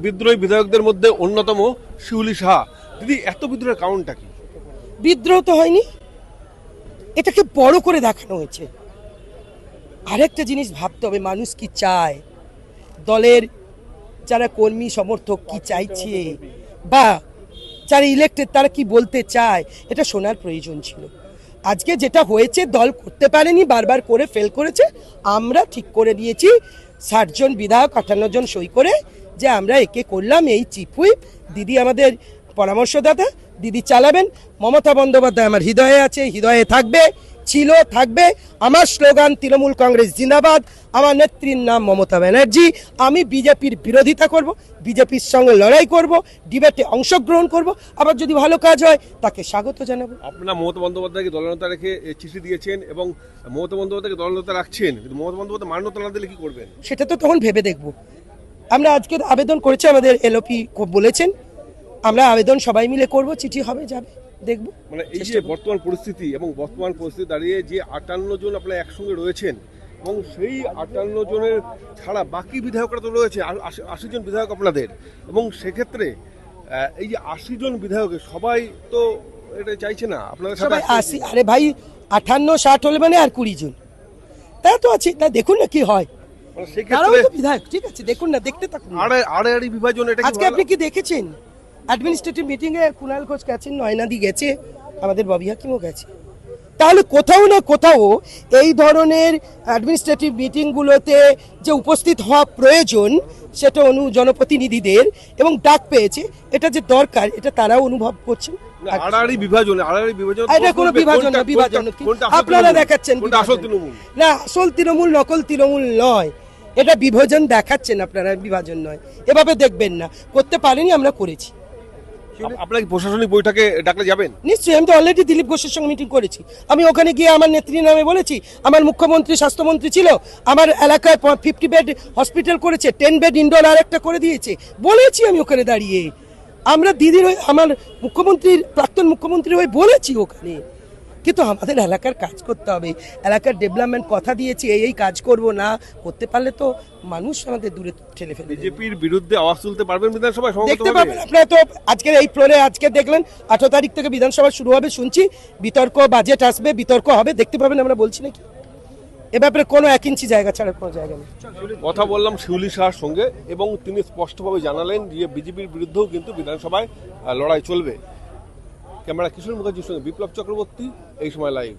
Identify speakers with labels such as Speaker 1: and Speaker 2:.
Speaker 1: বিদ্রোহী বিধায়কদের মধ্যে অন্যতম শিউলি সাহা। দিদি, এত বিদ্রোহের কারণটা কি?
Speaker 2: বিদ্রোহ তো হয়নি, এটাকে বড় করে দেখানো হয়েছে। আরেকটা জিনিস ভাবতে হবে, মানুষ কি চায়, দলের যারা কর্মী সমর্থক কি চাইছে, বা যারা ইলেক্টেড তারা কি বলতে চায়, এটা শোনার প্রয়োজন ছিল। আজকে যেটা হয়েছে, দল করতে পারেনি, বারবার করে ফেল করেছে। আমরা ঠিক করে দিয়েছি 60 জন বিধায়ক 58 জন সই করে যে আমরা একে করলাম। এই চিফ হুইপ দিদি আমাদের পরামর্শদাতা, দিদি চালাবেন। মমতা বন্দ্যোপাধ্যায় আমার হৃদয়ে আছে, হৃদয়ে থাকবে, ছিল, থাকবে। আমার স্লোগান তৃণমূল কংগ্রেস জিন্দাবাদ। আমার নেত্রীর নাম মমতা ব্যানার্জি। আমি বিজেপির বিরোধিতা করব, বিজেপির সঙ্গে লড়াই করব, ডিবেটে অংশগ্রহণ করব। আবার যদি ভালো কাজ হয় তাকে স্বাগত জানাবো।
Speaker 1: আপনারা মমতা বন্দ্যোপাধ্যায়কে দলনেতা রেখে চিঠি দিয়েছেন এবং মমতা বন্দ্যোপাধ্যায়কে দলনেতা রাখছেন, কিন্তু মমতা বন্দ্যোপাধ্যায় মান্যতা না দিলে কি করবেন?
Speaker 2: সেটা তো তখন ভেবে দেখব। আমরা আজকে আবেদন করেছি, আমাদের এলওপি বলেছেন, আমরা আবেদন সবাই মিলে করব, চিঠি হবে, যাবে, দেখব।
Speaker 1: মানে এই যে বর্তমান পরিস্থিতি এবং বর্তমান পরিস্থিতি দাঁড়িয়ে যে 58 জন আপনারা একসঙ্গে রয়েছেন এবং সেই 58 জনের ছাড়া বাকি বিধায়করা তো রয়েছে 80 জন বিধায়ক আপনাদের, এবং সেক্ষেত্রে এই যে 80 জন বিধায়কের সবাই তো এটা চাইছে না আপনাদের সাথে।
Speaker 2: সবাই 80, আরে ভাই 58 60 হলে মানে আর 20 জন তা তো আছে। তা দেখুন না কি হয়।
Speaker 1: মানে
Speaker 2: তারাও
Speaker 1: সেক্ষেত্রে
Speaker 2: তো বিধায়ক, ঠিক আছে, দেখুন না, দেখতে থাকুন।
Speaker 1: আড়াআড়ি বিভাজন, এটা কি
Speaker 2: আজকে আপনি কি দেখেছেন অ্যাডমিনিস্ট্রেটিভ মিটিং এ কুণাল ঘোষ গেছেন, নয়নাদি গেছে, আমাদের ববি হাকিমও গেছে। তাহলে কোথাও না কোথাও এই ধরনের অ্যাডমিনিস্ট্রেটিভ মিটিংগুলোতে যে উপস্থিত হওয়া প্রয়োজন, সেটা জনপ্রতিনিধিদের এবং ডাক পেয়েছে, এটা যে দরকার, এটা তারাও অনুভব করছেন।
Speaker 1: আড়াআড়ি বিভাজন
Speaker 2: এটা কোনো বিভাজন না, বিভাজন আপনারা দেখাচ্ছেন না। আসল তৃণমূল নকল তৃণমূল নয়, এটা বিভাজন দেখাচ্ছেন আপনারা, বিভাজন নয়। এভাবে দেখবেন না, করতে পারেনি, আমরা করেছি।
Speaker 1: আপনারা কি প্রশাসনিক বৈঠকে ডাকলে যাবেন?
Speaker 2: নিশ্চয়ই, আমি তো অলরেডি দিলীপ ঘোষের সঙ্গে মিটিং করেছি। আমি ওখানে গিয়ে আমার নেত্রীর নামে বলেছি। আমার মুখ্যমন্ত্রী স্বাস্থ্যমন্ত্রী ছিল, আমার এলাকায় 50 বেড হসপিটাল করেছে, 10 বেড ইনডোর আর একটা করে দিয়েছে, বলেছি আমি ওখানে দাঁড়িয়ে। আমরা দিদির আমার মুখ্যমন্ত্রীর, প্রাক্তন মুখ্যমন্ত্রী হয়ে বলেছি ওখানে। কিন্তু আমাদের এলাকার কাজ করতে হবে, এলাকার ডেভেলপমেন্ট কথা দিয়েছি, এই কাজ করব, না করতে পারলে তো মানুষ আমাদের দূরে ঠেলে ফেলবে।
Speaker 1: বিজেপির বিরুদ্ধে আওয়াজ তুলতে পারবেন বিধানসভায়?
Speaker 2: দেখতে পাবেন আপনারা তো আজকের এই ফ্লোরে, আজকে দেখলেন 18 তারিখ থেকে বিধানসভা শুরু হবে, শুনছি বিতর্ক, বাজেট আসবে, বিতর্ক হবে, দেখতে পাবেন। আমরা বলছি নাকি এ ব্যাপারে কোনো 1 ইঞ্চি জায়গা ছাড়ার কোনো জায়গা নেই।
Speaker 1: কথা বললাম শিউলি সাহার সঙ্গে এবং তিনি স্পষ্টভাবে জানালেন যে বিজেপির বিরুদ্ধেও কিন্তু বিধানসভায় লড়াই চলবে। ক্যামেরা কিশোর মুখার্জির সঙ্গে বিপ্লব চক্রবর্তী, এই সময় লাইভ।